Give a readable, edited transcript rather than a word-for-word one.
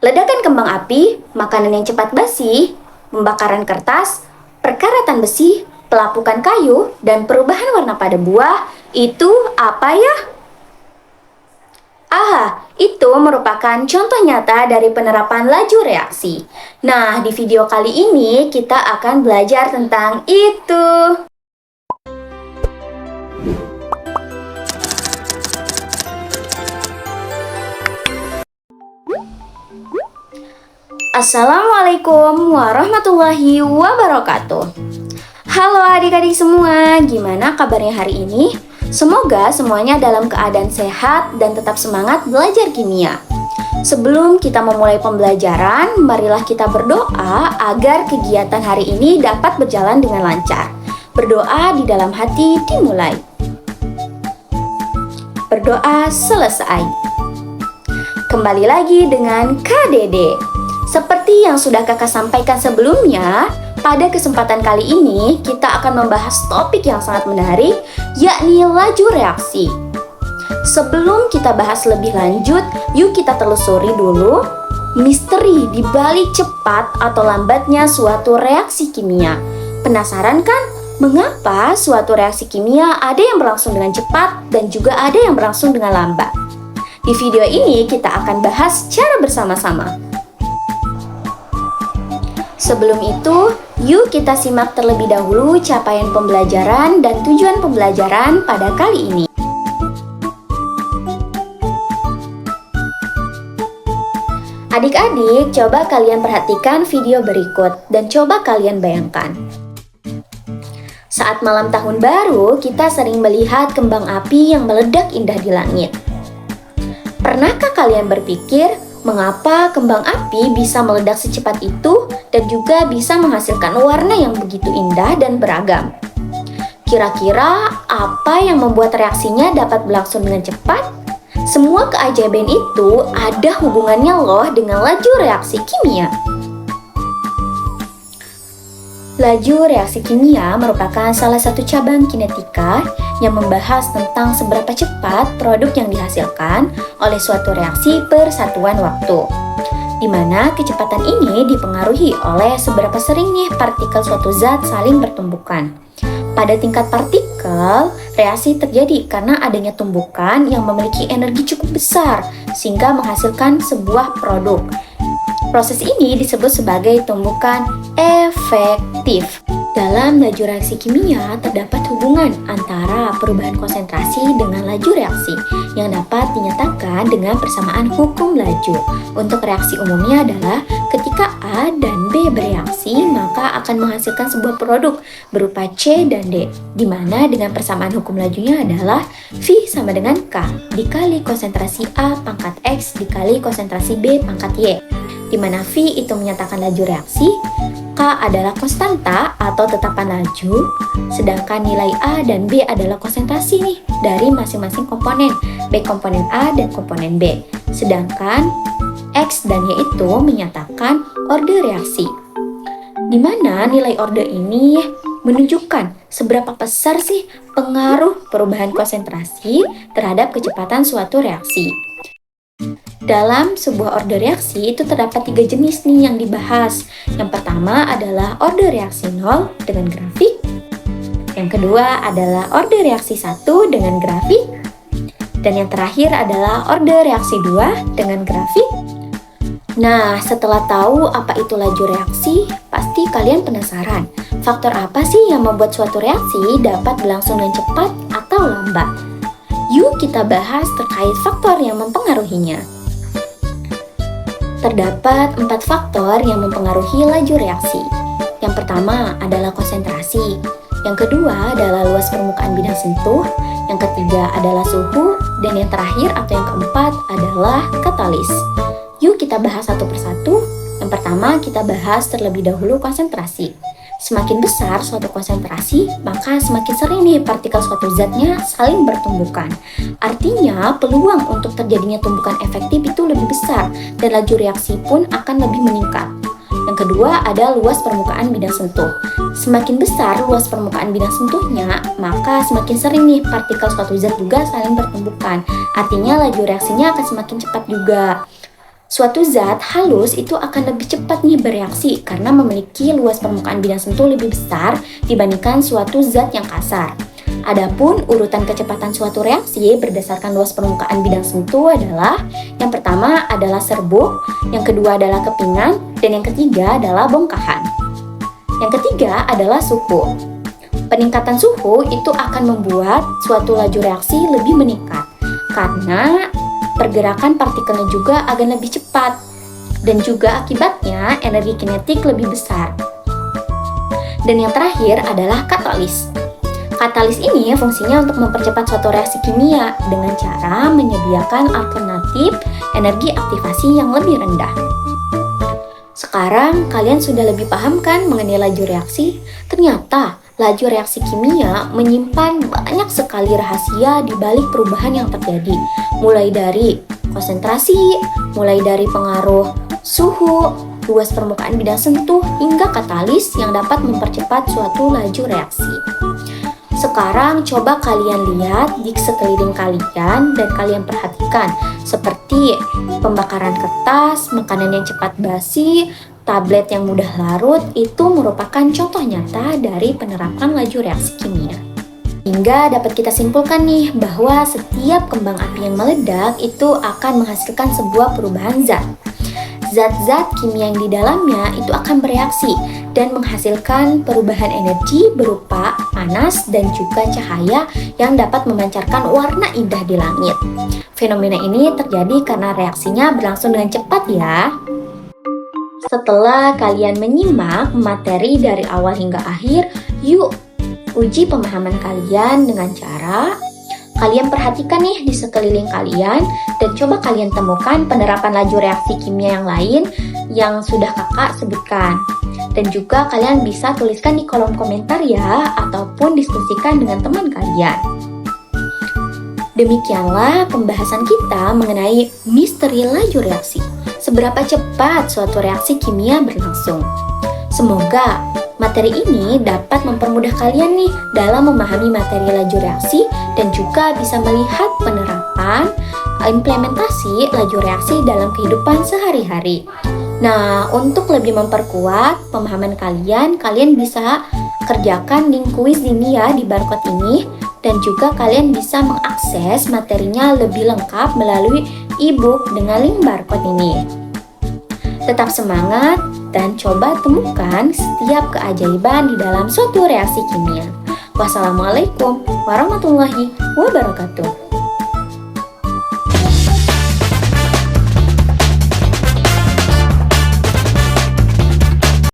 Ledakan kembang api, makanan yang cepat basi, pembakaran kertas, perkaratan besi, pelapukan kayu, dan perubahan warna pada buah, itu apa ya? Itu merupakan contoh nyata dari penerapan laju reaksi. Nah, di video kali ini kita akan belajar tentang itu. Assalamualaikum warahmatullahi wabarakatuh. Halo adik-adik semua, gimana kabarnya hari ini? Semoga semuanya dalam keadaan sehat dan tetap semangat belajar kimia. Sebelum kita memulai pembelajaran, marilah kita berdoa agar kegiatan hari ini dapat berjalan dengan lancar. Berdoa di dalam hati dimulai. Berdoa selesai. Kembali lagi dengan KDD. Seperti yang sudah kakak sampaikan sebelumnya, pada kesempatan kali ini kita akan membahas topik yang sangat menarik, yakni laju reaksi. Sebelum kita bahas lebih lanjut, yuk kita telusuri dulu misteri di balik cepat atau lambatnya suatu reaksi kimia. Penasaran kan? Mengapa suatu reaksi kimia ada yang berlangsung dengan cepat dan juga ada yang berlangsung dengan lambat? Di video ini kita akan bahas secara bersama-sama. Sebelum itu, yuk kita simak terlebih dahulu capaian pembelajaran dan tujuan pembelajaran pada kali ini. Adik-adik, coba kalian perhatikan video berikut dan coba kalian bayangkan. Saat malam tahun baru, kita sering melihat kembang api yang meledak indah di langit. Pernahkah kalian berpikir, mengapa kembang api bisa meledak secepat itu dan juga bisa menghasilkan warna yang begitu indah dan beragam? Kira-kira apa yang membuat reaksinya dapat berlangsung dengan cepat? Semua keajaiban itu ada hubungannya loh dengan laju reaksi kimia. Laju reaksi kimia merupakan salah satu cabang kinetika yang membahas tentang seberapa cepat produk yang dihasilkan oleh suatu reaksi per satuan waktu, di mana kecepatan ini dipengaruhi oleh seberapa sering nih partikel suatu zat saling bertumbukan. Pada tingkat partikel, reaksi terjadi karena adanya tumbukan yang memiliki energi cukup besar sehingga menghasilkan sebuah produk. Proses ini disebut sebagai tumbukan efektif. Dalam laju reaksi kimia terdapat hubungan antara perubahan konsentrasi dengan laju reaksi yang dapat dinyatakan dengan persamaan hukum laju. Untuk reaksi umumnya adalah ketika A dan B bereaksi maka akan menghasilkan sebuah produk berupa C dan D, di mana dengan persamaan hukum lajunya adalah V sama dengan K dikali konsentrasi A pangkat X dikali konsentrasi B pangkat Y, di mana V itu menyatakan laju reaksi, K adalah konstanta atau tetapan laju, sedangkan nilai A dan B adalah konsentrasi nih dari masing-masing komponen, baik komponen A dan komponen B. Sedangkan X dan Y itu menyatakan order reaksi, di mana nilai order ini menunjukkan seberapa besar sih pengaruh perubahan konsentrasi terhadap kecepatan suatu reaksi. Dalam sebuah order reaksi itu terdapat 3 jenis nih yang dibahas. Yang pertama adalah order reaksi 0 dengan grafik. Yang kedua adalah order reaksi 1 dengan grafik. Dan yang terakhir adalah order reaksi 2 dengan grafik. Nah, setelah tahu apa itu laju reaksi, pasti kalian penasaran. Faktor apa sih yang membuat suatu reaksi dapat berlangsung dengan cepat atau lambat? Yuk kita bahas terkait faktor yang mempengaruhinya. Terdapat 4 faktor yang mempengaruhi laju reaksi. Yang pertama adalah konsentrasi, yang kedua adalah luas permukaan bidang sentuh, yang ketiga adalah suhu, dan yang terakhir atau yang keempat adalah katalis. Yuk kita bahas satu persatu. Yang pertama kita bahas terlebih dahulu konsentrasi. Semakin besar suatu konsentrasi, maka semakin sering nih partikel suatu zatnya saling bertumbukan. Artinya, peluang untuk terjadinya tumbukan efektif itu lebih besar dan laju reaksi pun akan lebih meningkat. Yang kedua ada luas permukaan bidang sentuh. Semakin besar luas permukaan bidang sentuhnya, maka semakin sering nih partikel suatu zat juga saling bertumbukan. Artinya laju reaksinya akan semakin cepat juga. Suatu zat halus itu akan lebih cepat nih bereaksi karena memiliki luas permukaan bidang sentuh lebih besar dibandingkan suatu zat yang kasar. Adapun urutan kecepatan suatu reaksi berdasarkan luas permukaan bidang sentuh adalah yang pertama adalah serbuk, yang kedua adalah kepingan, dan yang ketiga adalah bongkahan. Yang ketiga adalah suhu. Peningkatan suhu itu akan membuat suatu laju reaksi lebih meningkat karena pergerakan partikelnya juga akan lebih cepat dan juga akibatnya energi kinetik lebih besar. Dan yang terakhir adalah katalis. Katalis ini fungsinya untuk mempercepat suatu reaksi kimia dengan cara menyediakan alternatif energi aktivasi yang lebih rendah. Sekarang kalian sudah lebih paham kan mengenai laju reaksi? Ternyata laju reaksi kimia menyimpan banyak sekali rahasia di balik perubahan yang terjadi, mulai dari konsentrasi, mulai dari pengaruh suhu, luas permukaan bidang sentuh, hingga katalis yang dapat mempercepat suatu laju reaksi. Sekarang coba kalian lihat di sekeliling kalian dan kalian perhatikan seperti pembakaran kertas, makanan yang cepat basi, tablet yang mudah larut itu merupakan contoh nyata dari penerapan laju reaksi kimia. Hingga dapat kita simpulkan nih bahwa setiap kembang api yang meledak itu akan menghasilkan sebuah perubahan zat. Zat-zat kimia yang di dalamnya itu akan bereaksi dan menghasilkan perubahan energi berupa panas dan juga cahaya yang dapat memancarkan warna indah di langit. Fenomena ini terjadi karena reaksinya berlangsung dengan cepat ya. Setelah kalian menyimak materi dari awal hingga akhir, yuk uji pemahaman kalian dengan cara kalian perhatikan nih di sekeliling kalian dan coba kalian temukan penerapan laju reaksi kimia yang lain yang sudah kakak sebutkan. Dan juga kalian bisa tuliskan di kolom komentar ya, ataupun diskusikan dengan teman kalian. Demikianlah pembahasan kita mengenai misteri laju reaksi. Seberapa cepat suatu reaksi kimia berlangsung. Semoga materi ini dapat mempermudah kalian nih dalam memahami materi laju reaksi dan juga bisa melihat penerapan implementasi laju reaksi dalam kehidupan sehari-hari. Nah, untuk lebih memperkuat pemahaman kalian, kalian bisa kerjakan link kuis ini ya di barcode ini dan juga kalian bisa mengakses materinya lebih lengkap melalui e-book dengan link barcode ini. Tetap semangat dan coba temukan setiap keajaiban di dalam suatu reaksi kimia. Wassalamualaikum warahmatullahi wabarakatuh.